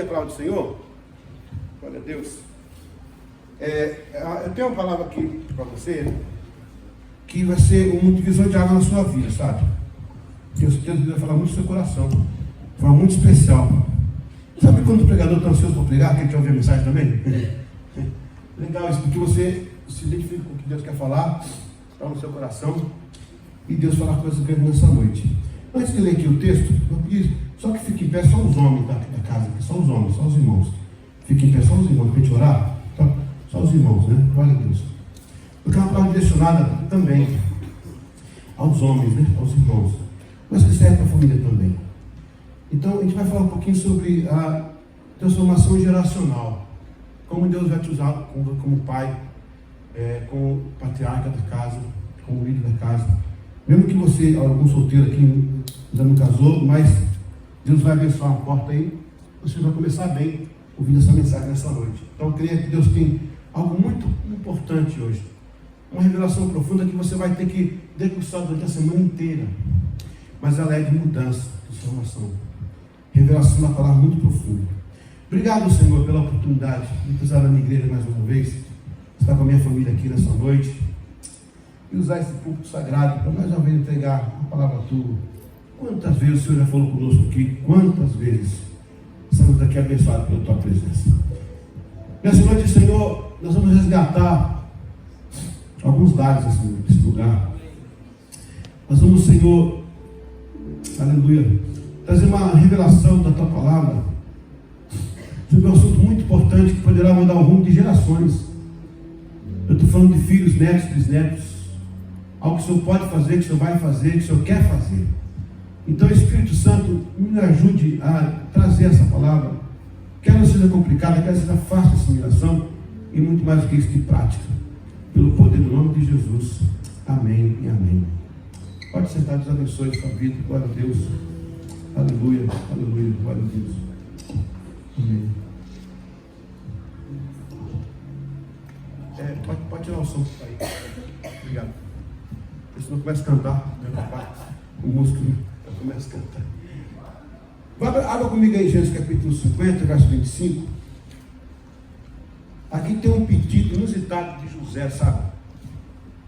A palavra do Senhor, glória a Deus. Eu tenho uma palavra aqui para você que vai ser um divisor de água na sua vida, sabe? Deus vai falar muito no seu coração, de forma muito especial. Sabe quando o pregador está ansioso para pregar, que ele quer ouvir a mensagem também? Legal isso, porque você se identifica com o que Deus quer falar, está no seu coração, e Deus fala coisas grandes nessa noite. Antes de ler aqui o texto, eu pedi só que fique em pé só os homens da casa, só os homens, só os irmãos. Fiquem em pé só os irmãos, para a gente orar. Só os irmãos, né? Glória a Deus. Porque é uma palavra direcionada também aos homens, né? Aos irmãos. Mas que serve para a família também. Então a gente vai falar um pouquinho sobre a transformação geracional. Como Deus vai te usar como pai, como patriarca da casa, como líder da casa. Mesmo que você, algum solteiro aqui, ainda não casou, mas Deus vai abençoar uma porta aí, você vai começar bem ouvindo essa mensagem nessa noite. Então eu creio que Deus tem algo muito importante hoje. Uma revelação profunda que você vai ter que degustar durante a semana inteira. Mas ela é de mudança, de transformação. Revelação é uma palavra muito profunda. Obrigado, Senhor, pela oportunidade de usar a minha igreja mais uma vez, estar com a minha família aqui nessa noite e usar esse púlpito sagrado para mais uma vez entregar a palavra tua. Quantas vezes o Senhor já falou conosco aqui? Quantas vezes estamos aqui abençoados pela tua presença? Nessa noite, Senhor, nós vamos resgatar alguns lares nesse lugar. Nós vamos, Senhor, aleluia, trazer uma revelação da tua palavra sobre um assunto muito importante que poderá mudar o rumo de gerações. Eu estou falando de filhos, netos, bisnetos, algo que o Senhor pode fazer, que o Senhor vai fazer, que o Senhor quer fazer. Então, Espírito Santo, me ajude a trazer essa palavra, que ela não seja complicada, que ela seja fácil de assimilação e muito mais do que isso, de prática, pelo poder do nome de Jesus. Amém e amém. Pode sentar, Deus abençoe a sua vida, glória a Deus. Aleluia, aleluia, glória a Deus. Amém. Pode tirar o som aí. Obrigado. Porque senão começa a cantar, o músculo começa a cantar. Abra comigo aí, Gênesis capítulo 50, verso 25. Aqui tem um pedido inusitado de José, sabe?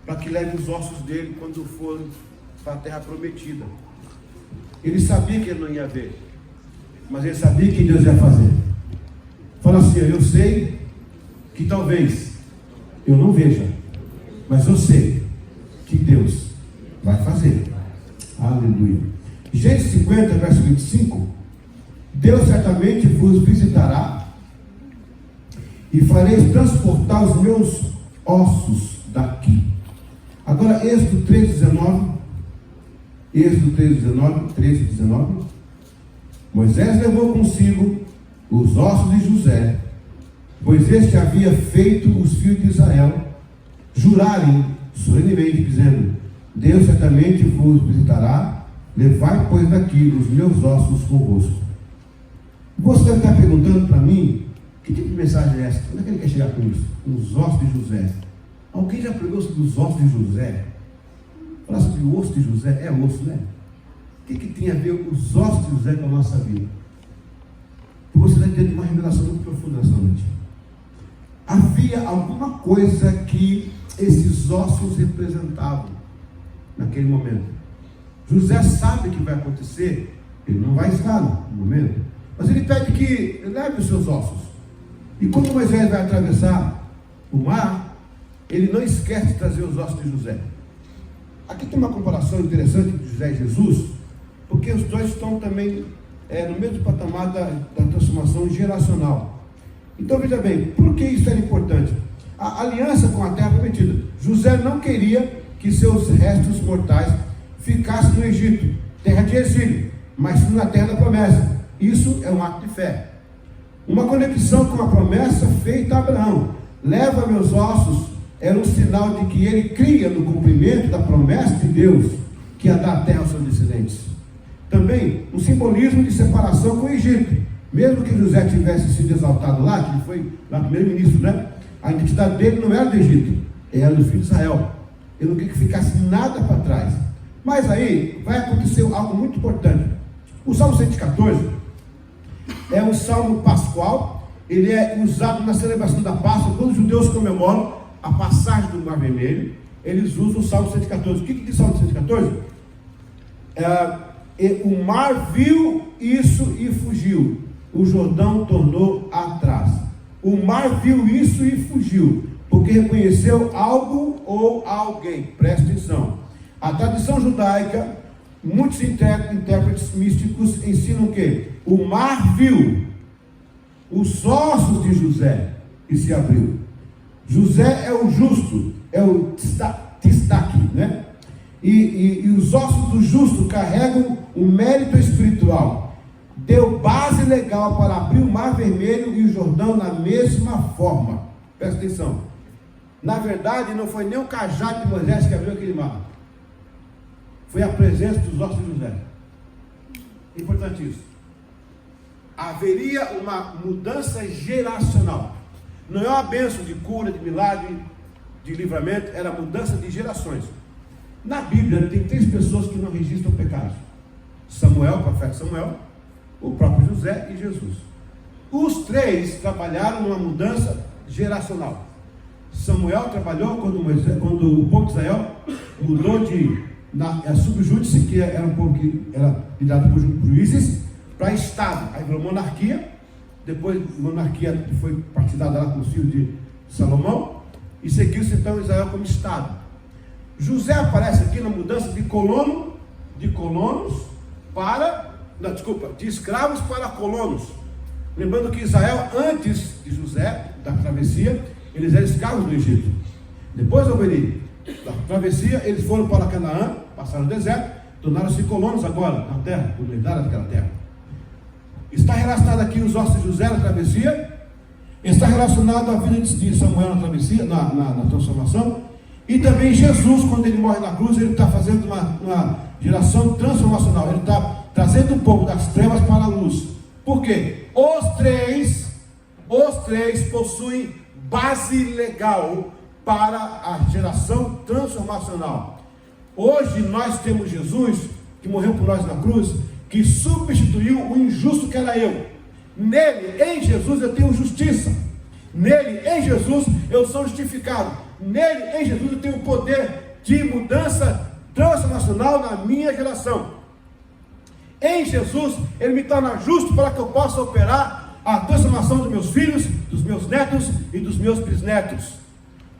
Para que leve os ossos dele quando for para a terra prometida. Ele sabia que ele não ia ver, mas ele sabia que Deus ia fazer. Fala assim: eu sei que talvez eu não veja, mas eu sei que Deus vai fazer. Aleluia. Gênesis 50, verso 25. Deus certamente vos visitará e fareis transportar os meus ossos daqui. Agora, Êxodo 3:19. Êxodo 13:19. Moisés levou consigo os ossos de José, pois este havia feito os filhos de Israel jurarem solenemente, dizendo: Deus certamente vos visitará, levai, pois, daqui os meus ossos convosco. Você deve estar perguntando para mim, que tipo de mensagem é essa? Onde é que ele quer chegar com isso? Os ossos de José. Alguém já pregou sobre os ossos de José? Falar sobre o osso de José, é osso, né? O que tem a ver os ossos de José com a nossa vida? Você vai ter uma revelação muito profunda nessa noite. Havia alguma coisa que esses ossos representavam naquele momento. José sabe que vai acontecer, ele não vai estar no momento, mas ele pede que leve os seus ossos. E quando Moisés vai atravessar o mar, ele não esquece de trazer os ossos de José. Aqui tem uma comparação interessante entre José e Jesus, porque os dois estão também no mesmo patamar da transformação geracional. Então veja bem, por que isso era importante? A aliança com a terra prometida. José não queria que seus restos mortais ficassem no Egito, terra de exílio, mas sim na terra da promessa. Isso é um ato de fé, uma conexão com a promessa feita a Abraão. Leva meus ossos era um sinal de que ele cria no cumprimento da promessa de Deus, que ia dar a terra aos seus descendentes. Também um simbolismo de separação com o Egito. Mesmo que José tivesse sido exaltado lá, que ele foi lá primeiro-ministro, né? A identidade dele não era do Egito, era do filho de Israel. Ele não queria que ficasse nada para trás. Mas aí vai acontecer algo muito importante. O Salmo 114 é um salmo pascual. Ele é usado na celebração da Páscoa, quando os judeus comemoram a passagem do Mar Vermelho. Eles usam o Salmo 114. O que diz o Salmo 114? O mar viu isso e fugiu, o Jordão tornou atrás. O mar viu isso e fugiu, porque reconheceu algo ou alguém. Presta atenção. A tradição judaica, muitos intérpretes místicos ensinam que o mar viu os ossos de José e se abriu. José é o justo, é o tstaque, né? E os ossos do justo carregam o mérito espiritual. Deu base legal para abrir o Mar Vermelho e o Jordão na mesma forma. Presta atenção. Na verdade, não foi nem o cajado de Moisés que abriu aquele mar. Foi a presença dos ossos de José. Importante isso. Haveria uma mudança geracional. Não é uma bênção de cura, de milagre, de livramento, era mudança de gerações. Na Bíblia tem 3 pessoas que não registram pecados: Samuel, o profeta Samuel, o próprio José e Jesus. Os 3 trabalharam numa mudança geracional. Samuel trabalhou quando o povo de Israel mudou de subjúdice, que era um povo que era lidado por juízes, para Estado. Aí virou monarquia. Depois monarquia foi partidada lá com os filhos de Salomão, e seguiu-se então Israel como Estado. José aparece aqui na mudança de escravos para colonos. Lembrando que Israel, antes de José, da travessia, eles eram escravos do Egito. Depois da travessia, eles foram para Canaã, passaram o deserto, tornaram-se colonos agora na terra, por herdar daquela terra. Está relacionado aqui os ossos de José na travessia, está relacionado à vida de Samuel na travessia, na transformação, e também Jesus, quando ele morre na cruz, ele está fazendo uma geração transformacional. Ele está trazendo o povo das trevas para a luz. Por quê? Os três possuem base legal para a geração transformacional. Hoje nós temos Jesus, que morreu por nós na cruz, que substituiu o injusto que era eu. Nele, em Jesus, eu tenho justiça. Nele, em Jesus, eu sou justificado. Nele, em Jesus, eu tenho poder de mudança transformacional na minha geração. Em Jesus, Ele me torna justo para que eu possa operar a transformação dos meus filhos, dos meus netos e dos meus bisnetos.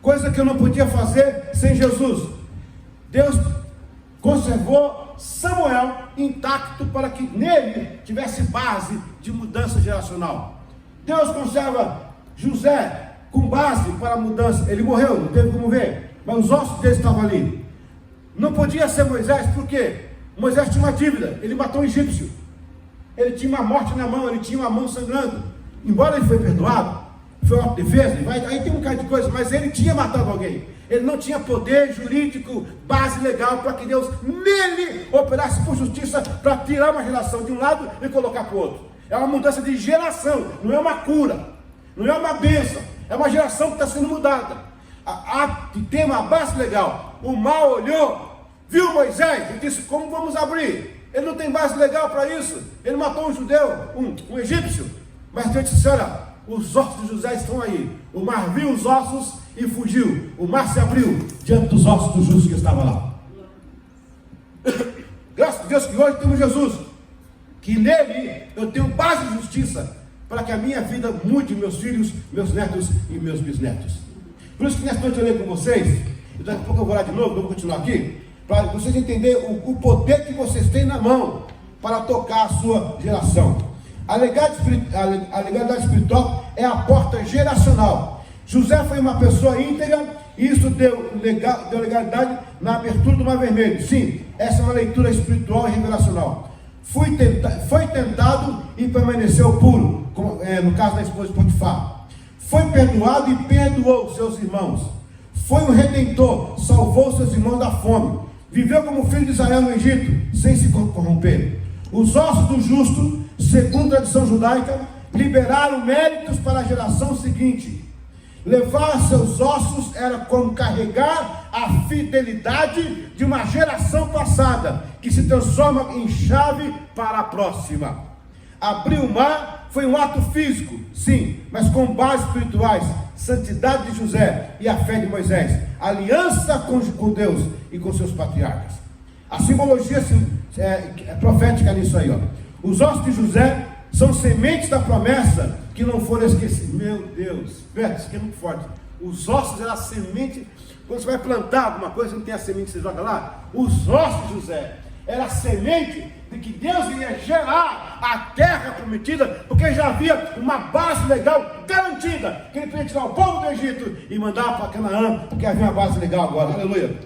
Coisa que eu não podia fazer sem Jesus. Deus conservou Samuel intacto para que nele tivesse base de mudança geracional. Deus conserva José com base para a mudança. Ele morreu, não teve como ver, mas os ossos dele estavam ali. Não podia ser Moisés, por quê? Moisés tinha uma dívida, ele matou um egípcio. Ele tinha uma morte na mão, ele tinha uma mão sangrando. Embora ele foi perdoado, foi uma defesa, aí tem um bocado de coisa, mas ele tinha matado alguém. Ele não tinha poder jurídico, base legal para que Deus nele operasse por justiça para tirar uma geração de um lado e colocar para o outro. É uma mudança de geração, não é uma cura, não é uma bênção, é uma geração que está sendo mudada. Tem uma base legal. O mal olhou, viu Moisés e disse: como vamos abrir? Ele não tem base legal para isso. Ele matou um judeu, um egípcio. Mas Deus disse: olha, os ossos de José estão aí. O mar viu os ossos e fugiu. O mar se abriu diante dos ossos do justo que estava lá. Graças a Deus que hoje temos Jesus, que nele eu tenho base de justiça para que a minha vida mude meus filhos, meus netos e meus bisnetos. Por isso que nessa noite eu leio com vocês, e daqui a pouco eu vou lá de novo, eu vou continuar aqui, para vocês entenderem o poder que vocês têm na mão para tocar a sua geração. A legalidade espiritual é a porta geracional. José foi uma pessoa íntegra, e isso deu legalidade na abertura do Mar Vermelho. Sim, essa é uma leitura espiritual e revelacional. Foi tentado e permaneceu puro, no caso da esposa de Potifar. Foi perdoado e perdoou seus irmãos. Foi um redentor, salvou seus irmãos da fome. Viveu como filho de Israel no Egito, sem se corromper. Os ossos do justo, segundo a tradição judaica, liberaram méritos para a geração seguinte. Levar seus ossos era como carregar a fidelidade de uma geração passada, que se transforma em chave para a próxima. Abrir o mar foi um ato físico, sim, mas com bases espirituais, santidade de José e a fé de Moisés, aliança com Deus e com seus patriarcas. A simbologia é profética nisso aí, ó. Os ossos de José são sementes da promessa que não foram esquecidas. Meu Deus, perto, isso aqui é muito forte. Os ossos eram a semente. Quando você vai plantar alguma coisa, não tem a semente que você joga lá? Os ossos de José era a semente de que Deus iria gerar a terra prometida, porque já havia uma base legal garantida, que ele podia tirar o povo do Egito e mandar para Canaã, porque havia uma base legal agora, aleluia.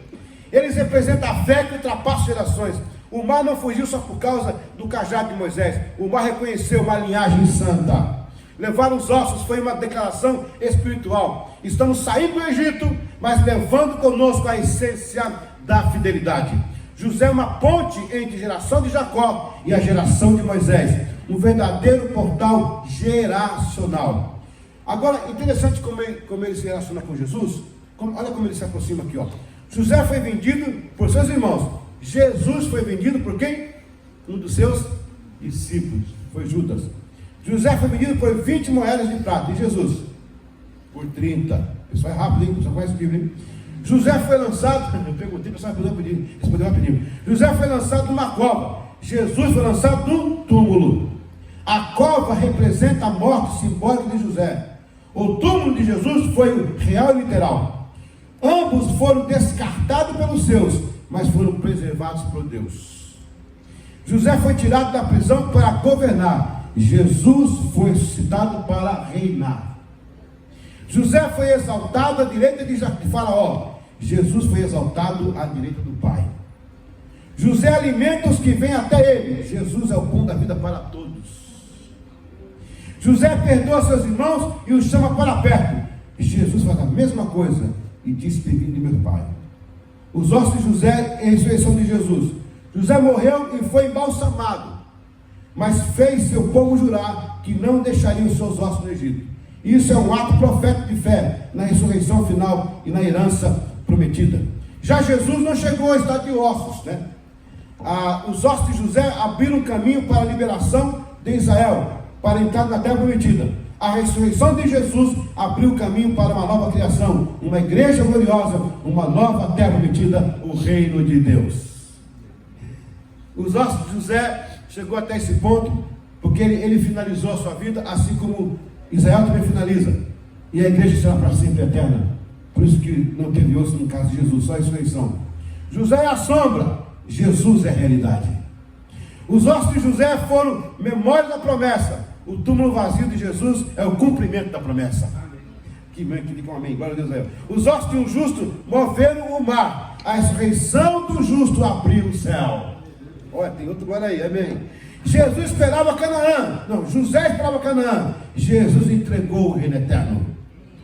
Eles representam a fé que ultrapassa gerações. O mar não fugiu só por causa do cajado de Moisés, o mar reconheceu uma linhagem santa. Levar os ossos foi uma declaração espiritual. Estamos saindo do Egito, mas levando conosco a essência da fidelidade. José é uma ponte entre a geração de Jacó e a geração de Moisés, um verdadeiro portal geracional. Agora, interessante como ele se relaciona com Jesus. Olha como ele se aproxima aqui, ó. José foi vendido por seus irmãos. Jesus foi vendido por quem? Um dos seus discípulos, foi Judas. José foi vendido por 20 moedas de prata, e Jesus? Por 30. Pessoal é rápido, hein? Pessoal conhece o livro, hein? José foi lançado, eu perguntei, o pessoal respondeu rapidinho. José foi lançado numa cova, Jesus foi lançado num túmulo. A cova representa a morte simbólica de José. O túmulo de Jesus foi o real e literal. Ambos foram descartados pelos seus, mas foram preservados por Deus. José foi tirado da prisão para governar. Jesus foi ressuscitado para reinar. José foi exaltado à direita de Faraó. Jesus foi exaltado à direita do Pai. José alimenta os que vêm até ele. Jesus é o pão da vida para todos. José perdoa seus irmãos e os chama para perto. Jesus faz a mesma coisa e diz: bem-vindo de meu Pai. Os ossos de José e a ressurreição de Jesus. José morreu e foi embalsamado, mas fez seu povo jurar que não deixaria os seus ossos no Egito. Isso é um ato profético de fé na ressurreição final e na herança prometida. Já Jesus não chegou ao estado de ossos, né? Os ossos de José abriram um caminho para a liberação de Israel, para entrar na terra prometida. A ressurreição de Jesus abriu o caminho para uma nova criação, uma igreja gloriosa, uma nova terra prometida, o reino de Deus. Os ossos de José chegou até esse ponto, porque ele finalizou a sua vida, assim como Israel também finaliza, e a igreja será para sempre eterna. Por isso que não teve osso no caso de Jesus, só a ressurreição. José é a sombra, Jesus é a realidade. Os ossos de José foram memória da promessa. O túmulo vazio de Jesus é o cumprimento da promessa. Que diga um amém, glória a Deus. Os ossos de um justo moveram o mar. A ressurreição do justo abriu o céu. Olha, tem outro glória aí, amém. Jesus esperava Canaã. Não, José esperava Canaã. Jesus entregou o reino eterno.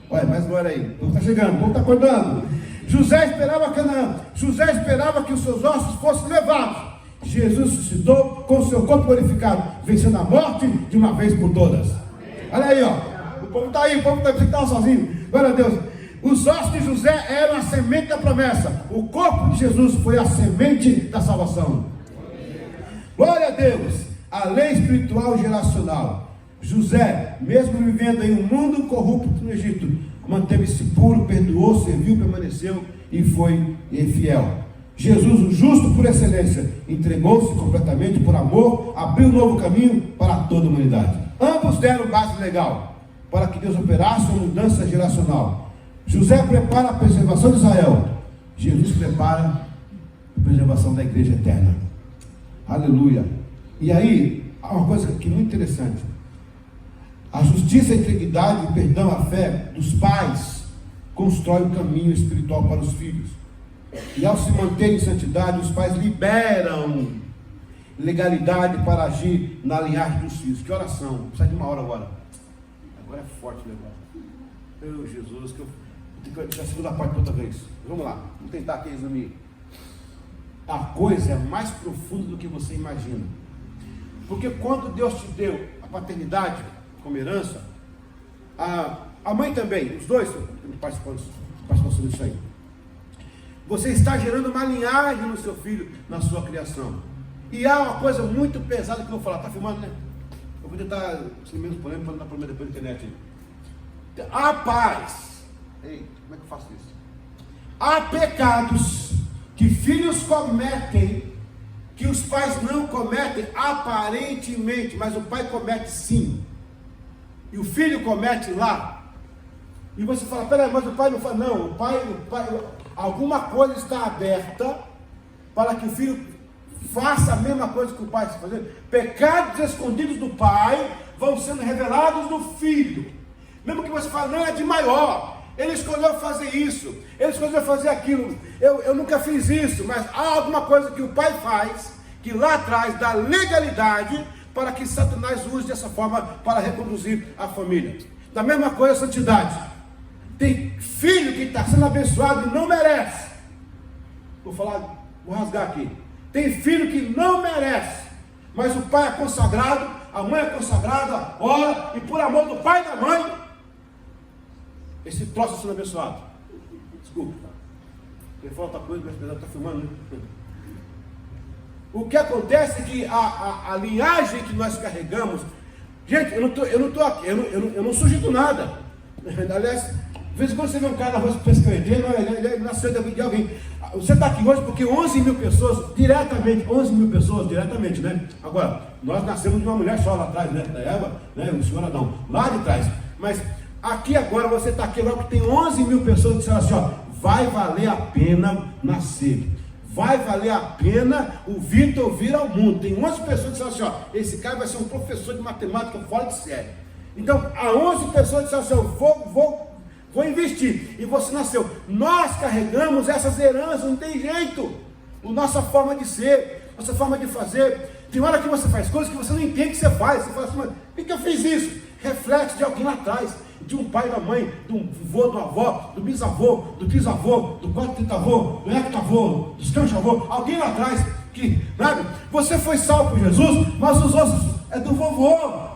Olha, mais glória aí. O povo está chegando, o povo está acordando. José esperava Canaã. José esperava que os seus ossos fossem levados. Jesus suscitou com o seu corpo glorificado, vencendo a morte de uma vez por todas. Olha aí, ó. O povo está aí, o povo está aí, sozinho. Glória a Deus. Os ossos de José eram a semente da promessa. O corpo de Jesus foi a semente da salvação. Glória a Deus. A lei espiritual geracional. José, mesmo vivendo em um mundo corrupto no Egito, manteve-se puro, perdoou, serviu, permaneceu e foi fiel. Jesus, o justo por excelência, entregou-se completamente por amor, abriu um novo caminho para toda a humanidade. Ambos deram base legal para que Deus operasse uma mudança geracional. José prepara a preservação de Israel. Jesus prepara a preservação da igreja eterna. Aleluia. E aí, há uma coisa aqui muito interessante. A justiça, a integridade, o perdão, a fé dos pais constrói o caminho espiritual para os filhos. E ao se manter em santidade, os pais liberam legalidade para agir na linhagem dos filhos. Que oração, precisa de uma hora agora. Agora é forte o negócio. Meu Jesus, que eu tenho que deixar a segunda parte outra vez. Vamos lá, vamos tentar aqui resumir. A coisa é mais profunda do que você imagina. Porque quando Deus te deu a paternidade como herança, a mãe também, os dois participam disso aí. Você está gerando uma linhagem no seu filho, na sua criação. E há uma coisa muito pesada que eu vou falar. Está filmando, né? vou tentar ser menos polêmico para não dar problema depois da internet. Há pais. Ei, como é que eu faço isso? Há pecados que filhos cometem, que os pais não cometem aparentemente, mas o pai comete sim. E o filho comete lá. E você fala, peraí, mas o pai não fala. Não, o pai, alguma coisa está aberta para que o filho faça a mesma coisa que o pai está fazendo. Pecados escondidos do pai vão sendo revelados no filho. Mesmo que você fale, não, é de maior. Ele escolheu fazer isso, ele escolheu fazer aquilo. Eu nunca fiz isso, mas há alguma coisa que o pai faz, que lá atrás dá legalidade para que Satanás use dessa forma para reproduzir a família. Da mesma coisa a santidade. Tem filho que está sendo abençoado e não merece. Vou rasgar aqui. Tem filho que não merece, mas o pai é consagrado, a mãe é consagrada, ora, e por amor do pai e da mãe, esse troço está sendo abençoado. Desculpa. Ele fala outra coisa, mas está filmando, né? O que acontece é que a linhagem que nós carregamos, gente, eu não sugiro nada. Aliás, de vez em quando você vê um cara na rua pescando, ele nasceu de alguém. Você está aqui hoje porque 11 mil pessoas diretamente, né? Agora, nós nascemos de uma mulher só lá atrás, né? Da Eva, né? O senhor Adão, lá de trás. Mas aqui agora você está aqui logo que tem 11 mil pessoas que disseram assim, ó, vai valer a pena nascer. Vai valer a pena o Vitor vir ao mundo. Tem 11 pessoas que disseram assim, ó, esse cara vai ser um professor de matemática fora de série. Então, há 11 pessoas que disseram assim, ó, vou investir. E você nasceu. Nós carregamos essas heranças, não tem jeito. A nossa forma de ser, nossa forma de fazer. Tem hora que você faz coisas que você não entende que você faz. Você fala assim, mas por que eu fiz isso? Reflexo de alguém lá atrás. De um pai, da mãe, do avô, do avó, do bisavô, do trisavô, do quatro-tritavô, do hectavô, dos canchavô. Alguém lá atrás que, sabe? Você foi salvo por Jesus, mas os ossos é do vovô.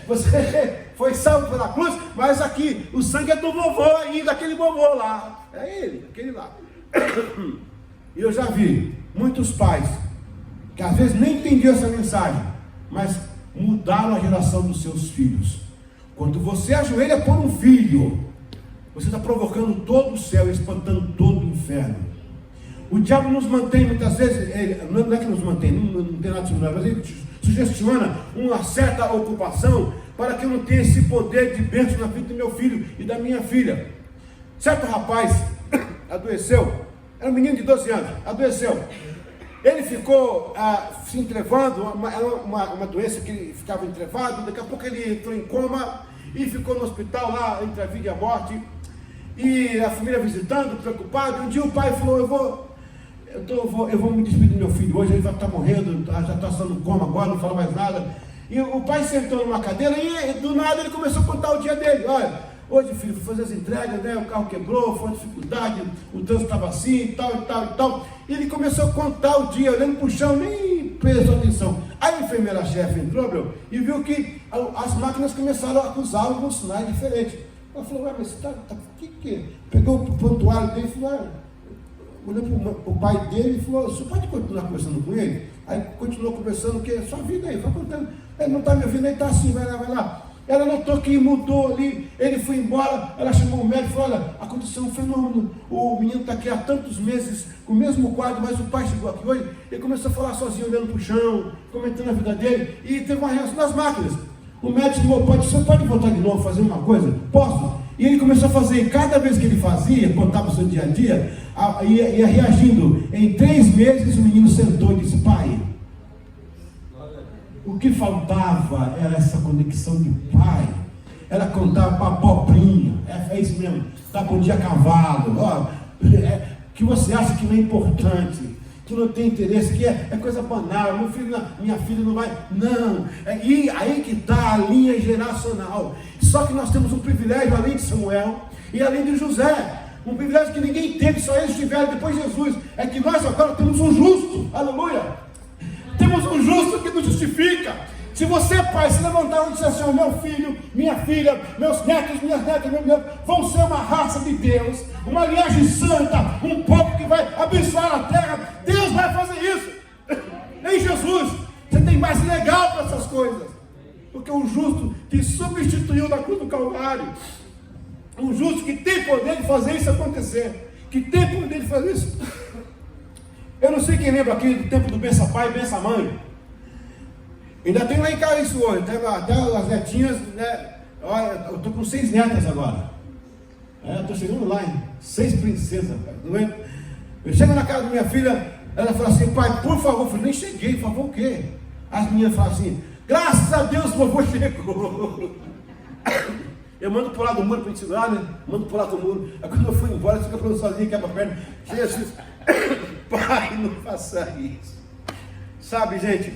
Você foi salvo pela cruz, mas aqui o sangue é do vovô ainda, aquele vovô lá. É ele, aquele lá. E eu já vi muitos pais que às vezes nem entendiam essa mensagem, mas mudaram a geração dos seus filhos. Quando você ajoelha por um filho, você está provocando todo o céu, espantando todo o inferno. O diabo nos mantém muitas vezes, não é que nos mantém, não tem nada de similar, mas ele sugestiona uma certa ocupação para que eu não tenha esse poder de bênção na vida do meu filho e da minha filha. Certo rapaz adoeceu, era um menino de 12 anos, adoeceu. Ele ficou se entrevando, uma doença que ele ficava entrevado, daqui a pouco ele entrou em coma e ficou no hospital lá, entre a vida e a morte. E a família visitando, preocupada. Um dia o pai falou, eu vou me despedir do meu filho hoje, ele vai estar morrendo, já está sendo coma agora, não fala mais nada. E o pai sentou numa cadeira e do nada ele começou a contar o dia dele. Olha, hoje filho, fui fazer as entregas, né? O carro quebrou, foi uma dificuldade, o trânsito estava assim, e tal. E ele começou a contar o dia, olhando para o chão, nem prestou atenção. Aí a enfermeira-chefe entrou, e viu que as máquinas começaram a acusar alguns sinais diferentes. Ela falou, mas você que? Pegou o prontuário dele e falou, olhou para o pai dele e falou, você pode continuar conversando com ele? Aí continuou conversando, que é sua vida aí, vai contando. Ele não está me ouvindo, ele está assim, vai lá. Ela notou que mudou ali, ele foi embora, ela chamou o médico e falou, olha, aconteceu um fenômeno, o menino está aqui há tantos meses, com o mesmo quadro, mas o pai chegou aqui hoje, ele começou a falar sozinho, olhando para o chão, comentando a vida dele, e teve uma reação das máquinas. O médico falou, você pode voltar de novo, fazer uma coisa? Posso? E ele começou a fazer, e cada vez que ele fazia, contava o seu dia a dia, ia reagindo. Em 3 meses o menino sentou e disse, pai, o que faltava era essa conexão de pai. Ela contava para a pobrinha, é isso mesmo, dá bom dia a cavalo, que você acha que não é importante, que não tem interesse, que é coisa banal, meu filho, minha filha não vai, não, e aí que está a linha geracional. Só que nós temos um privilégio além de Samuel e além de José, um privilégio que ninguém teve, só eles tiveram depois de Jesus, é que nós agora temos um justo, aleluia. Temos um justo que nos justifica. Se você, pai, se levantar e disser assim, meu filho, minha filha, meus netos, minhas netas, meus netos, vão ser uma raça de Deus, uma linhagem santa, um povo que vai abençoar a terra, Deus vai fazer isso. Em Jesus, você tem mais legal para essas coisas. do que um justo que substituiu na cruz do Calvário. Um justo que tem poder de fazer isso acontecer, que tem poder de fazer isso. Eu não sei quem lembra aqui do tempo do bença pai e bença mãe. Ainda tem lá em casa isso hoje, até as netinhas, né? Olha, eu estou com 6 netas agora. Estou chegando lá em 6 princesas. Eu chego na casa da minha filha, ela fala assim: pai, por favor. Eu falei: nem cheguei. Por favor, o quê? As meninas falam assim: graças a Deus o vovô chegou. Eu mando por lá do muro para a gente segurar, né? Mando por lá do muro. Aí quando eu fui embora, fica falando sozinho, quebra a perna. Jesus, pai, não faça isso. Sabe, gente,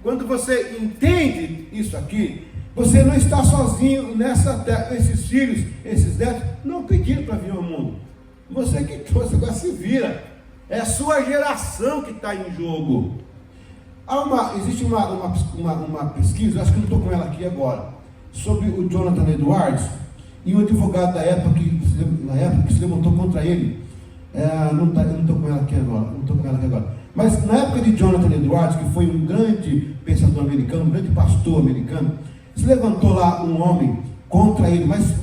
quando você entende isso aqui, você não está sozinho nessa terra. Esses filhos, esses netos, não pediram para vir ao mundo. Você que trouxe, agora se vira. É a sua geração que está em jogo. Existe uma pesquisa, acho que não estou com ela aqui agora, sobre o Jonathan Edwards e um advogado da época que se levantou contra ele. Não estou com ela aqui agora. Mas na época de Jonathan Edwards, que foi um grande pensador americano, um grande pastor americano, se levantou lá um homem contra ele, mas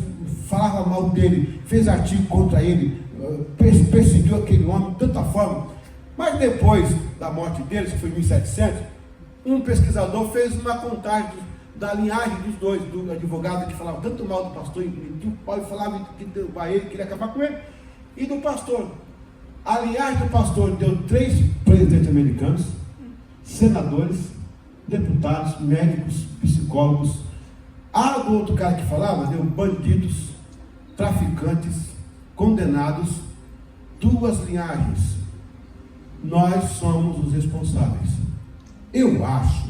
falava mal dele, fez artigo contra ele, perseguiu aquele homem de tanta forma. Mas depois da morte dele, que foi em 1700, um pesquisador fez uma contagem da linhagem dos dois, do advogado que falava tanto mal do pastor, e o Paulo falava que derrubar ele, queria acabar com ele, e do pastor. A linhagem do pastor deu 3 presidentes americanos, senadores, deputados, médicos, psicólogos. Do outro cara que falava, deu bandidos, traficantes, condenados, 2 linhagens. Nós somos os responsáveis. Eu acho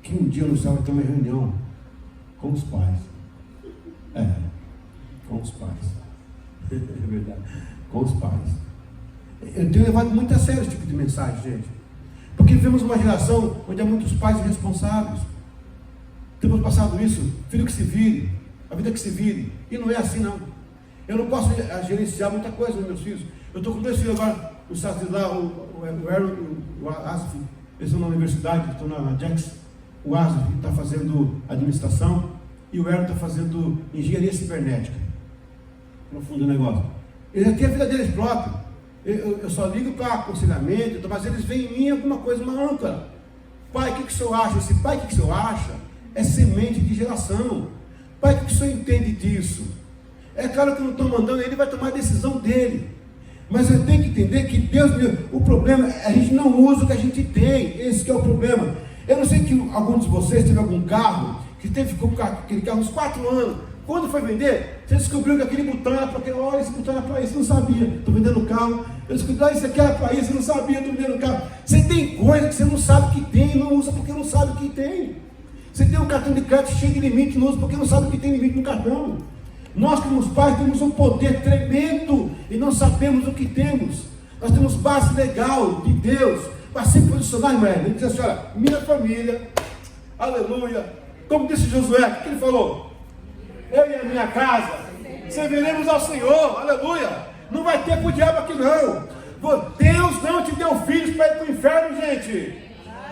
que um dia no céu vai ter uma reunião com os pais. Com os pais. É verdade. Com os pais. Eu tenho levado muito a sério esse tipo de mensagem, gente. Porque vivemos uma geração onde há muitos pais irresponsáveis. Temos passado isso, filho que se vire, a vida que se vire. E não é assim, não. Eu não posso gerenciar muita coisa nos meus filhos. Eu estou com 2 filhos agora, os Estados Unidos lá, o Aaron e o Asif. Eles estão na universidade, estão na Jax. O Asif está fazendo administração e o Aaron está fazendo engenharia cibernética. Profundo negócio. Eles já têm a vida deles próprios. Eu só ligo para aconselhamento, mas eles veem em mim alguma coisa, uma âncora. Pai, o que o senhor acha? Esse pai, o que o senhor acha? É semente de geração. Pai, o que o senhor entende disso? É claro que eu não estou mandando, ele vai tomar a decisão dele. Mas eu tenho que entender que Deus, o problema é a gente não usa o que a gente tem. Esse que é o problema. Eu não sei que algum de vocês teve algum carro que ficou com aquele carro uns 4 anos. Quando foi vender, você descobriu que aquele botão era para aquele. Olha, esse botão era para isso, você não sabia. Estou vendendo o carro. Eu descobri, isso aqui era para isso, você não sabia, estou vendendo o carro. Você tem coisa que você não sabe que tem e não usa porque não sabe o que tem. Você tem um cartão de crédito cheio de limite, não usa porque não sabe que tem limite no cartão. Nós, como pais, temos um poder tremendo e não sabemos o que temos. Nós temos base legal de Deus para se posicionar, irmã. Ele diz assim: olha, minha família, aleluia. Como disse Josué, o que ele falou? Eu e a minha casa serviremos ao Senhor, aleluia. Não vai ter para o diabo aqui, não. Deus não te deu filhos para ir para o inferno, gente.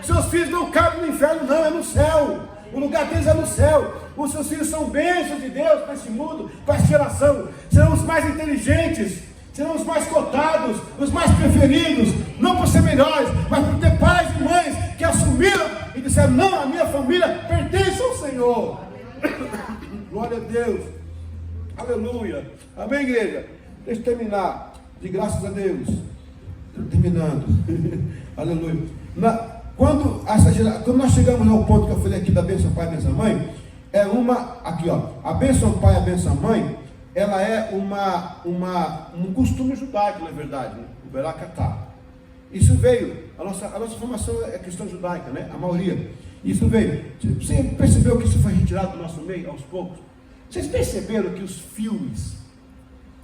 Seus filhos não cabem no inferno, não, é no céu. O lugar deles é no céu. Os seus filhos são bênçãos de Deus para esse mundo, para essa geração. Serão os mais inteligentes, serão os mais cotados, os mais preferidos. Não por ser melhores, mas por ter pais e mães que assumiram e disseram: não, a minha família pertence ao Senhor. Glória a Deus. Aleluia. Amém, igreja? Deixa eu terminar. De graças a Deus. Estou terminando. Aleluia. Quando nós chegamos ao ponto que eu falei aqui da bênção pai e bênção mãe, aqui ó, a bênção pai e a bênção mãe, ela é um costume judaico, na verdade, né? O Berakatá. Isso veio, a nossa formação é questão judaica, né? A maioria. Isso veio. Você percebeu que isso foi retirado do nosso meio aos poucos? Vocês perceberam que os filmes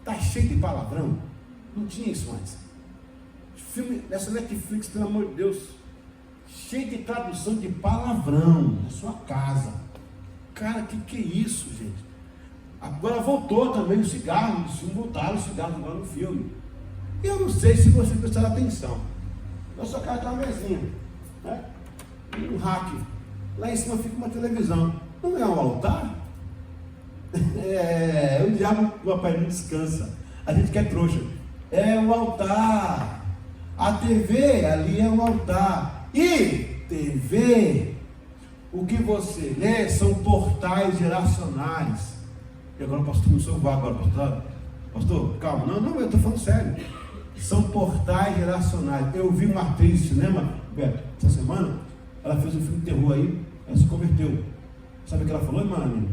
tá cheio de palavrão? Não tinha isso antes. Filme nessa Netflix, pelo amor de Deus, cheio de tradução de palavrão na sua casa. Cara, que é isso, gente? Agora voltou também o cigarro, os filmes voltaram os cigarros agora no filme. Eu não sei se vocês prestaram atenção. Na sua casa está uma mesinha, né? Um rack. lá em cima fica uma televisão. Não é um altar? O diabo, o papai, não descansa. A gente quer trouxa. É o altar. A TV ali é um altar. E TV, o que você lê são portais geracionais. E agora o pastor me salvar agora, pastor. Pastor, calma, não, eu estou falando sério. São portais geracionais. Eu vi uma atriz de cinema, Beto, essa semana, ela fez um filme de terror aí, ela se converteu. Sabe o que ela falou, irmã?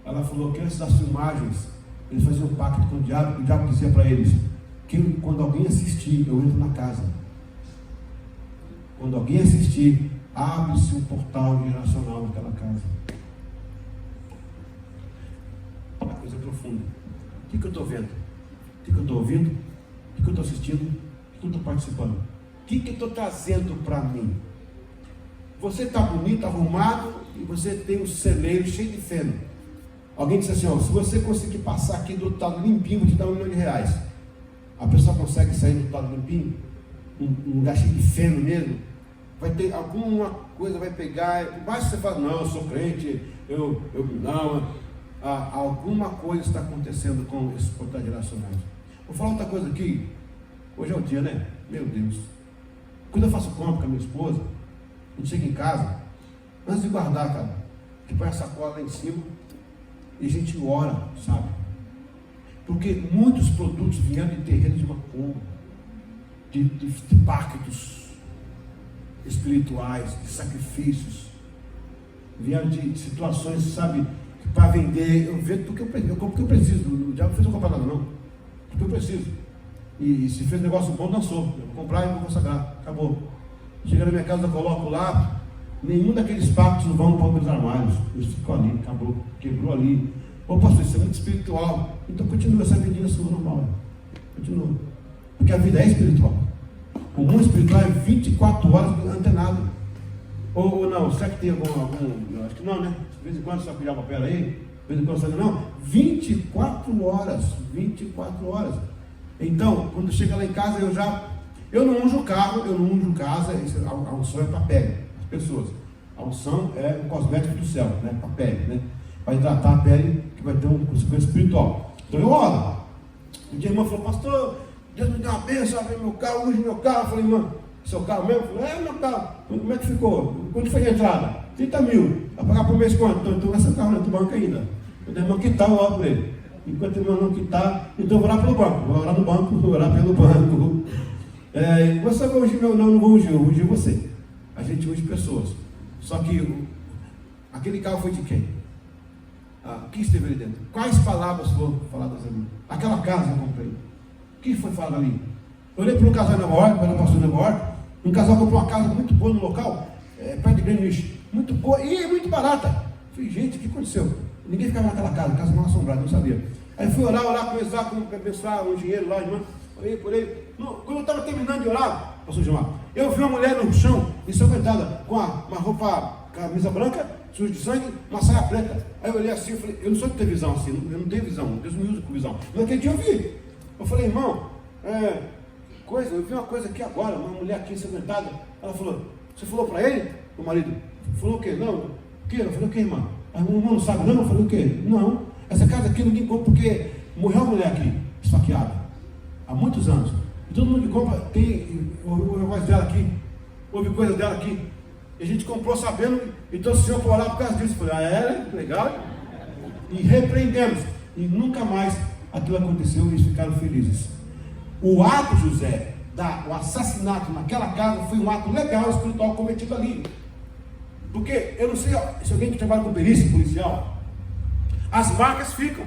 Ela falou que antes das filmagens, eles faziam um pacto com o diabo, e o diabo dizia para eles, que quando alguém assistir, eu entro na casa. Quando alguém assistir, abre-se um portal geracional naquela casa. Uma coisa profunda. O que eu estou vendo? O que eu estou ouvindo? O que eu estou assistindo? O que eu estou participando? O que eu estou trazendo para mim? Você está bonito, arrumado, e você tem um celeiro cheio de feno. Alguém disse assim, se você conseguir passar aqui do outro lado limpinho, vou te dar R$1 milhão. A pessoa consegue sair do outro lado limpinho? Um lugar cheio de feno mesmo? Vai ter alguma coisa, vai pegar, por mais que você fale, não, eu sou crente, alguma coisa está acontecendo com esses portais geracionais. Vou falar outra coisa aqui, hoje é o dia, né? Meu Deus. Quando eu faço compra com a minha esposa, a gente chega em casa, antes de guardar, cara, a gente põe a sacola lá em cima e a gente ora, sabe? Porque muitos produtos vieram de terrenos de macumba, de pactos espirituais, de sacrifícios, vieram de situações, sabe, para vender. Eu vendo porque eu compro porque eu preciso. O diabo não fez eu comprar nada, não, porque eu preciso. E se fez negócio bom, dançou. Eu vou comprar e vou consagrar, acabou. Chega na minha casa, eu coloco lá, nenhum daqueles pactos não vão para os meus armários, eles ficam ali, acabou, quebrou ali. Pastor, isso é muito espiritual. Então continua essa vidinha sua normal. Continua. Porque a vida é espiritual. O mundo espiritual é 24 horas antenado. Ou não, será que tem algum? Eu acho que não, né? De vez em quando só pegar papel aí, de vez em quando só não. 24 horas. 24 horas. Então, quando chega lá em casa, eu não unjo o carro, eu não unjo casa, a unção é para a pele, as pessoas. A unção é o cosmético do céu, né? Para a pele, né? Vai tratar a pele, que vai ter uma consequência espiritual. Então eu oro. Um dia a irmã falou, pastor, Deus me deu uma bênção, abre meu carro, use meu carro. Eu falei, irmã, seu carro mesmo? Eu falei, meu carro. Como é que ficou? Quanto foi de entrada? 30 mil. Vai pagar por mês quanto? Então não é seu carro, não, do banco ainda. Quando a irmã quitar, eu oro para ele. Enquanto a irmã não quitar, então eu vou orar pelo banco. Vou orar no banco, vou orar pelo banco. Você vai ungir meu? Não vou ungir, eu vou ungir você. A gente unge pessoas. Só que aquele carro foi de quem? O que esteve ali dentro? Quais palavras foram faladas ali? Aquela casa eu comprei. O que foi falado ali? Eu olhei para um casal na Nova York, para o pastor na Nova York. Um casal comprou uma casa muito boa no local, perto de Greenwich, muito boa e muito barata. Eu falei, gente, o que aconteceu? Ninguém ficava naquela casa mal assombrada, não sabia. Aí fui orar, começar a abençoar o dinheiro lá, irmã. Orei por ele. Quando eu estava terminando de orar, pastor Gilmar, eu vi uma mulher no chão, ensanguentada, com uma roupa, camisa branca, suja de sangue, uma saia preta. Aí eu olhei assim, eu falei, eu não sou de ter visão assim, eu não tenho visão, Deus me usa com visão. Mas aquele dia eu vi. Eu falei, irmão, eu vi uma coisa aqui agora, uma mulher aqui ensanguentada. Ela falou, você falou para ele, o marido? Falou o quê? Não, o quê? Eu falei, o quê, irmã? A irmã não sabe não? Eu falei, o quê? Não, essa casa aqui ninguém compra porque morreu uma mulher aqui, esfaqueada, há muitos anos. E todo mundo que compra, ouve a voz dela aqui, ouve coisa dela aqui. E a gente comprou sabendo, então o senhor foi orar por causa disso. Eu falei, legal. E repreendemos. E nunca mais aquilo aconteceu e eles ficaram felizes. O ato, José, o assassinato naquela casa foi um ato legal, espiritual cometido ali. Porque eu não sei se alguém que trabalha com perícia policial, as marcas ficam,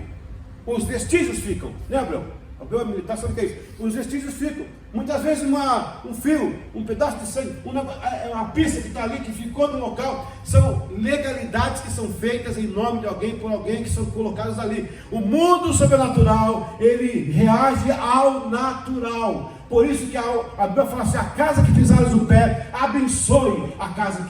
os vestígios ficam, né, Abreu? Abreu é militar, sabe o que é isso? Os vestígios ficam. Muitas vezes um fio, um pedaço de sangue, uma pista que está ali, que ficou no local, são legalidades que são feitas em nome de alguém, por alguém, que são colocadas ali. O mundo sobrenatural, ele reage ao natural. Por isso que a Bíblia fala assim: a casa que pisares o pé, abençoe a casa.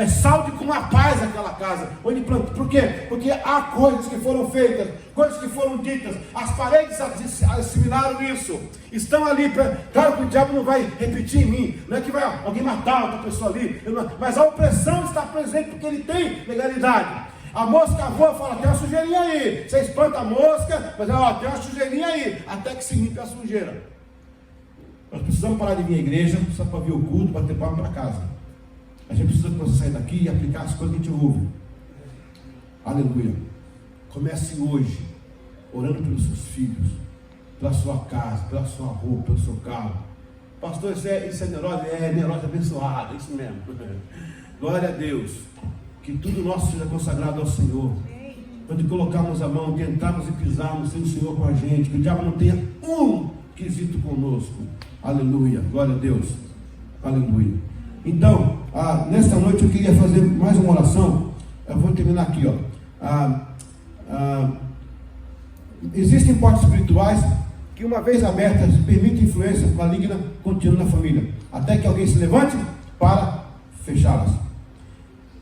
Salte com a paz aquela casa. Onde planta. Por quê? Porque há coisas que foram feitas, coisas que foram ditas, as paredes assimilaram isso, estão ali. Claro que o diabo não vai repetir em mim, não é que vai alguém matar outra pessoa ali, mas a opressão está presente porque ele tem legalidade. A mosca voa e fala: tem uma sujeirinha aí. Você espanta a mosca, mas ó, tem uma sujeirinha aí, até que se limpe a sujeira. Nós precisamos parar de vir à igreja só para ver o culto, para ter palma para casa. A gente precisa que você sair daqui e aplicar as coisas que a gente ouve. Aleluia. Comece hoje orando pelos seus filhos, pela sua casa, pela sua roupa, pelo seu carro. Pastor, isso é neurose? É neurose abençoada, é isso mesmo. Glória a Deus. Que tudo nosso seja consagrado ao Senhor. Quando colocarmos a mão, que entrarmos e pisarmos, sem o Senhor com a gente, que o diabo não tenha um quesito conosco. Aleluia. Glória a Deus. Aleluia. Então, nesta noite eu queria fazer mais uma oração. Eu vou terminar aqui, existem portas espirituais que, uma vez abertas, permitem influência maligna contínua na família, até que alguém se levante para fechá-las.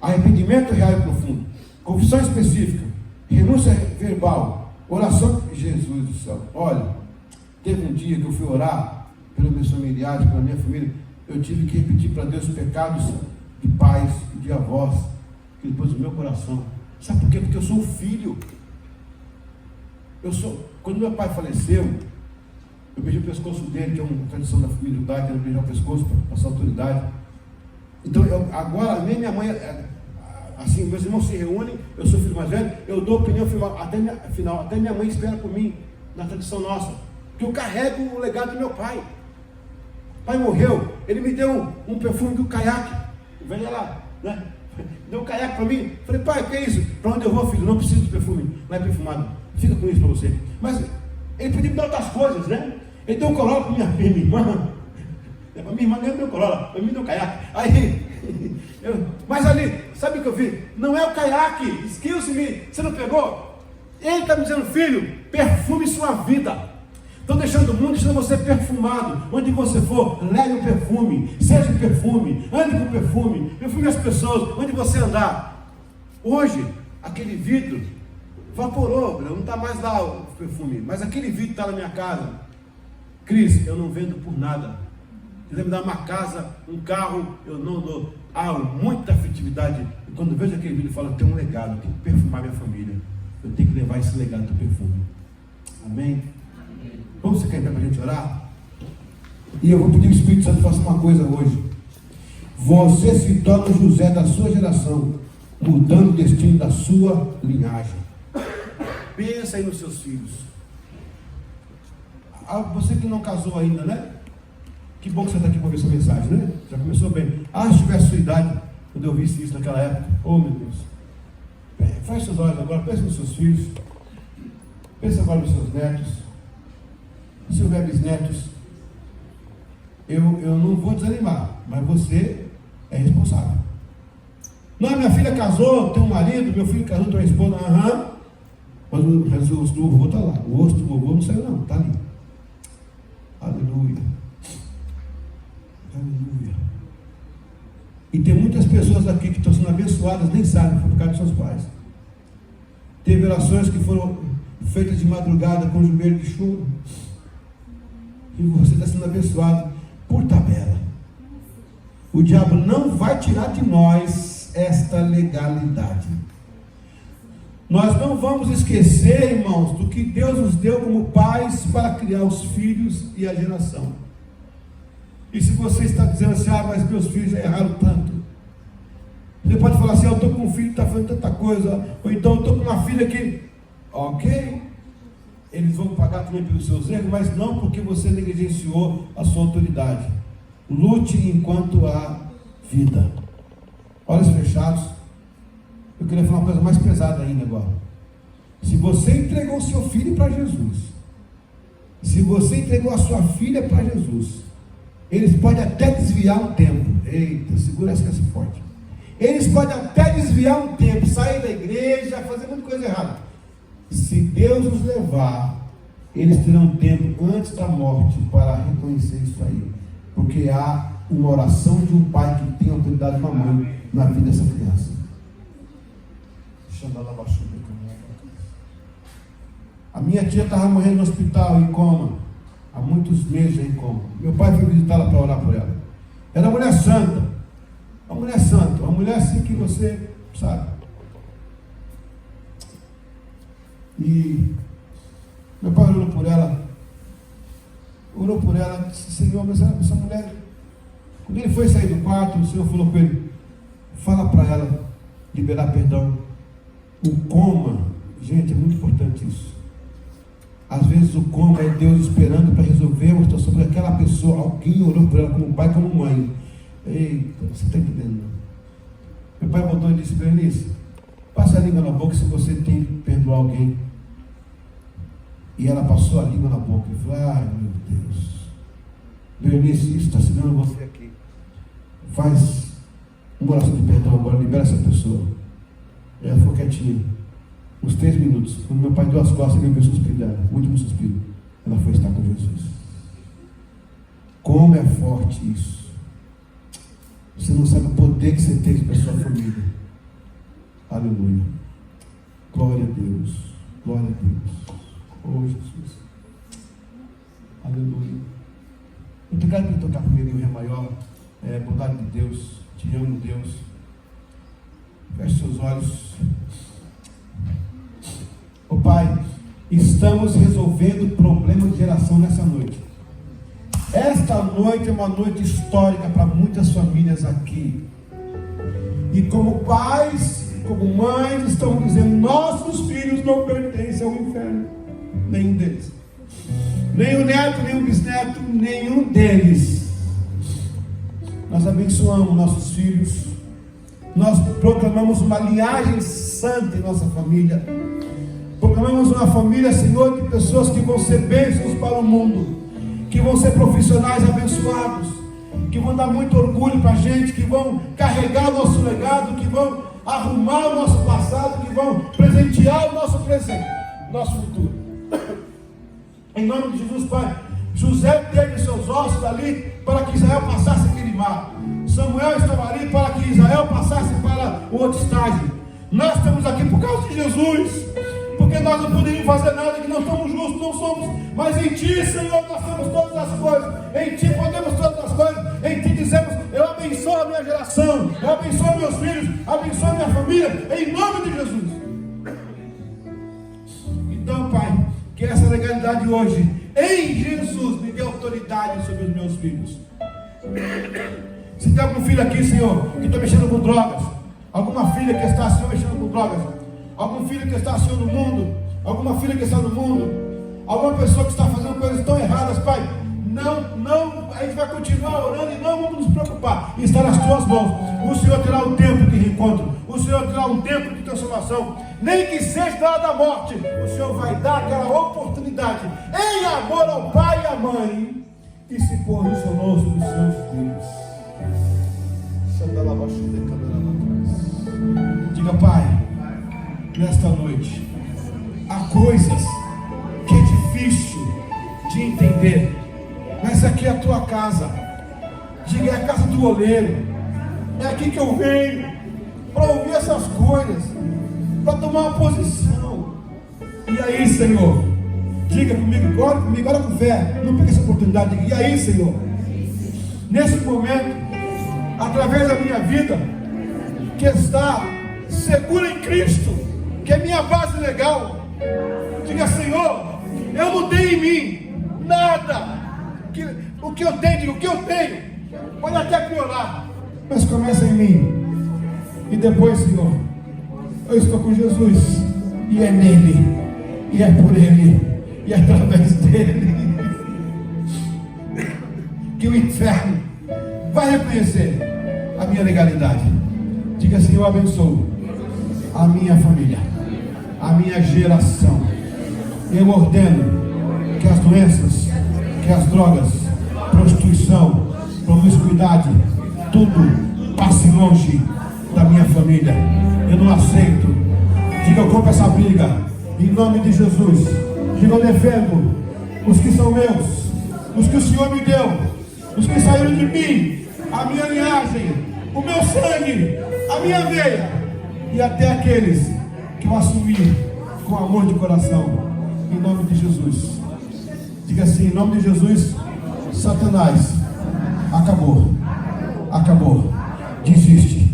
Arrependimento real e profundo, confissão específica, renúncia verbal, oração. Jesus do céu, olha, teve um dia que eu fui orar pelos meus familiares, pela minha família. Eu tive que repetir para Deus os pecados de pais e de avós que Ele pôs no meu coração. Sabe por quê? Porque eu sou um filho. Quando meu pai faleceu, eu beijei o pescoço dele, que é uma tradição da família judaica, eu beijar o pescoço para passar autoridade. Então, agora, nem minha mãe, assim, meus irmãos se reúnem, eu sou filho mais velho, eu dou opinião final, até minha mãe espera por mim, na tradição nossa, que eu carrego o legado do meu pai. O pai morreu, ele me deu um perfume do caiaque, venha lá, né? Deu um caiaque para mim. Falei: pai, o que é isso? Para onde eu vou, filho? Não preciso de perfume, não é perfumado, fica com isso para você. Mas ele pediu me dar outras coisas, né? Ele deu um Corolla para minha irmã. Para minha irmã nem deu Corolla, para mim deu um caiaque. Aí, mas ali, sabe o que eu vi? Não é o caiaque, excuse-me, você não pegou? Ele está me dizendo: filho, perfume sua vida. Estão deixando o mundo, deixando você perfumado. Onde você for, leve o perfume, seja o perfume, ande com perfume, perfume as pessoas, onde você andar. Hoje, aquele vidro evaporou, não está mais lá o perfume, mas aquele vidro está na minha casa. Cris, eu não vendo por nada. Quiser me dar uma casa, um carro, eu não dou. Há muita afetividade. E quando eu vejo aquele vidro, eu falo: tem um legado, eu tenho que perfumar minha família. Eu tenho que levar esse legado do perfume. Amém? Vamos ficar em pé para a gente orar? E eu vou pedir que o Espírito Santo faça uma coisa hoje. Você se torna o José da sua geração, mudando o destino da sua linhagem. Pensa aí nos seus filhos. Você que não casou ainda, né? Que bom que você está aqui para ver essa mensagem, né? Já começou bem. Se tivesse a sua idade, quando eu visse isso naquela época. Oh, meu Deus. Feche seus olhos agora, pensa nos seus filhos. Pensa agora nos seus netos. Se houver bisnetos, eu não vou desanimar, mas você é responsável. Não, minha filha casou, tem um marido, meu filho casou, tem uma esposa. Mas o rosto do vovô está lá. O rosto do vovô não saiu não, está ali. Aleluia. Aleluia. E tem muitas pessoas aqui que estão sendo abençoadas, nem sabem, por causa dos seus pais. Teve orações que foram feitas de madrugada com joelho de choro. E você está sendo abençoado por tabela. O diabo não vai tirar de nós esta legalidade. Nós não vamos esquecer, irmãos, do que Deus nos deu como pais para criar os filhos e a geração. E se você está dizendo assim: mas meus filhos já erraram tanto, você pode falar assim: eu estou com um filho que está fazendo tanta coisa, ou então eu estou com uma filha que, ok, eles vão pagar também pelos seus erros, mas não porque você negligenciou a sua autoridade. Lute enquanto há vida. Olhos fechados. Eu queria falar uma coisa mais pesada ainda agora. Se você entregou seu filho para Jesus, se você entregou a sua filha para Jesus, eles podem até desviar um tempo. Eita, segura essa forte. Eles podem até desviar um tempo, sair da igreja, fazer muita coisa errada. Se Deus nos levar, eles terão tempo antes da morte para reconhecer isso aí. Porque há uma oração de um pai que tem autoridade de uma mãe na vida dessa criança. A minha tia estava morrendo no hospital, em coma, há muitos meses em coma. Meu pai foi visitá-la para orar por ela. Era uma mulher santa, uma mulher assim que você sabe. E meu pai orou por ela, disse: Senhor, mas essa mulher, quando ele foi sair do quarto, o Senhor falou com ele: fala para ela liberar perdão. O coma, gente, é muito importante isso. Às vezes o coma é Deus esperando para resolver uma situação sobre aquela pessoa. Alguém orou por ela como pai, como mãe. Eita, você está entendendo? Meu pai voltou e disse: Berenice, passa a língua na boca se você tem que perdoar alguém. E ela passou a língua na boca e falou: ai meu Deus, Berenice, isso está segurando você aqui. Faz uma oração de perdão agora, libera essa pessoa. E ela ficou quietinha uns 3 minutos. Quando meu pai deu as costas, ele viu o suspiro dela, o último suspiro, ela foi estar com Jesus. Como é forte isso! Você não sabe o poder que você tem para a sua família. Aleluia. Glória a Deus. Glória a Deus. Oh Jesus. Aleluia. Muito obrigado por tocar comigo em Ré maior. Bondade de Deus. Te amo, Deus. Feche seus olhos. Oh Pai, estamos resolvendo o problema de geração nessa noite. Esta noite é uma noite histórica para muitas famílias aqui. E como pais, como mães, estão dizendo: nossos filhos não pertencem ao inferno. Nenhum deles. Nem o neto, nem o bisneto, nenhum deles. Nós abençoamos nossos filhos. Nós proclamamos uma linhagem santa em nossa família. Proclamamos uma família, Senhor, de pessoas que vão ser bênçãos para o mundo, que vão ser profissionais abençoados, que vão dar muito orgulho para a gente, que vão carregar o nosso legado, que vão arrumar o nosso passado, que vão presentear o nosso presente, nosso futuro. Em nome de Jesus, Pai. José teve seus ossos ali para que Israel passasse aquele mar. Samuel estava ali para que Israel passasse para o outro estágio. Nós estamos aqui por causa de Jesus, porque nós não poderíamos fazer nada, que não somos justos, não somos, mas em Ti, Senhor, nós temos todas as coisas, em Ti podemos todas as coisas, em Ti dizemos: eu abençoo a minha geração, eu abençoo meus filhos, abençoo a minha família, em nome de Jesus. Então, Pai, que essa legalidade hoje, em Jesus, me dê autoridade sobre os meus filhos. Se tem algum filho aqui, Senhor, que está mexendo com drogas, alguma filha que está, Senhor, mexendo com drogas, algum filho que está, Senhor, no mundo, alguma filha que está no mundo, alguma pessoa que está fazendo coisas tão erradas, Pai, não, a gente vai continuar orando e não vamos nos preocupar, e está nas Tuas mãos. O Senhor terá um tempo de reencontro, o Senhor terá um tempo de transformação, nem que seja na hora da morte, o Senhor vai dar aquela oportunidade, em amor ao pai e à mãe, que se posicionou sobre os seus filhos. Diga: Pai, nesta noite há coisas que é difícil de entender, mas aqui é a Tua casa. Diga: é a casa do oleiro. É aqui que eu venho para ouvir essas coisas, para tomar uma posição. E aí, Senhor, diga comigo, agora com fé, não perca essa oportunidade. E aí, Senhor, nesse momento, através da minha vida, que está segura em Cristo, que é minha base legal, diga: Senhor, eu não tenho em mim nada, o que eu tenho, pode até piorar, mas começa em mim, e depois, Senhor, eu estou com Jesus, e é nele, e é por ele, e é através dele, que o inferno vai reconhecer a minha legalidade. Diga: Senhor, eu abençoo a minha família, a minha geração. Eu ordeno que as doenças, que as drogas, prostituição, promiscuidade, tudo passe longe da minha família. Eu não aceito. Diga: eu compro essa briga em nome de Jesus. Diga: eu defendo os que são meus, os que o Senhor me deu, os que saíram de mim, a minha linhagem, o meu sangue, a minha veia, e até aqueles que eu assumi com amor de coração, em nome de Jesus. Diga assim: em nome de Jesus, Satanás, acabou, acabou, desiste,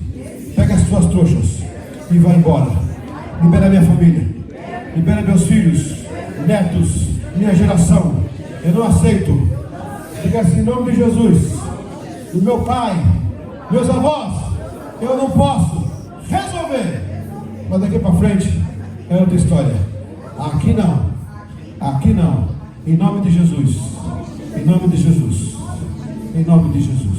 pega as tuas trouxas e vai embora. Libera minha família, libera meus filhos, netos, minha geração. Eu não aceito. Diga assim: em nome de Jesus, do meu pai, meus avós, eu não posso resolver, mas daqui para frente é outra história. Aqui não, aqui não. Em nome de Jesus, em nome de Jesus, em nome de Jesus.